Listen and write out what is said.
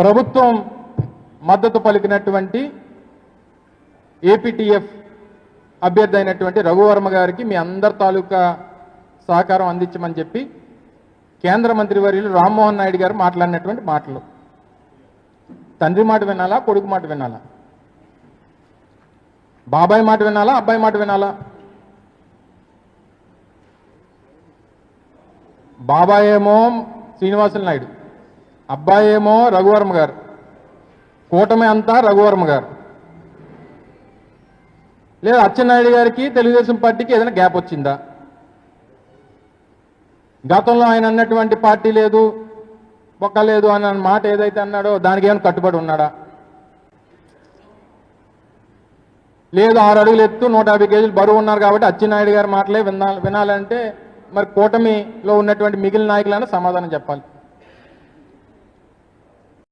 ప్రభుత్వం మద్దతు పలికినటువంటి ఏపీటీఎఫ్ అభ్యర్థి అయినటువంటి రఘువర్మ గారికి మీ అందరి తాలూకా సహకారం అందించమని చెప్పి కేంద్ర మంత్రివర్యులు రామ్మోహన్ నాయుడు గారు మాట్లాడినటువంటి మాటలు. తండ్రి మాట వినాలా, కొడుకు మాట వినాలా? బాబాయ్ మాట వినాలా, అబ్బాయి మాట వినాలా? బాబాయ్ ఏమో శ్రీనివాసులు నాయుడు, అబ్బాయి ఏమో రఘువర్మ గారు, కూటమి అంతా రఘువర్మ గారు. లేదా అచ్చెన్నాయుడు గారికి తెలుగుదేశం పార్టీకి ఏదైనా గ్యాప్ వచ్చిందా? గతంలో ఆయన అన్నటువంటి పార్టీ లేదు, ఒక్క లేదు అన్న మాట ఏదైతే అన్నాడో దానికి ఏమైనా కట్టుబడి ఉన్నాడా? లేదు 6 అడుగులు ఎత్తు 150 కేజీలు బరువు ఉన్నారు కాబట్టి అచ్చెన్నాయుడు గారి మాటలే వినాలంటే మరి కూటమిలో ఉన్నటువంటి మిగిలిన నాయకులైనా సమాధానం చెప్పాలి.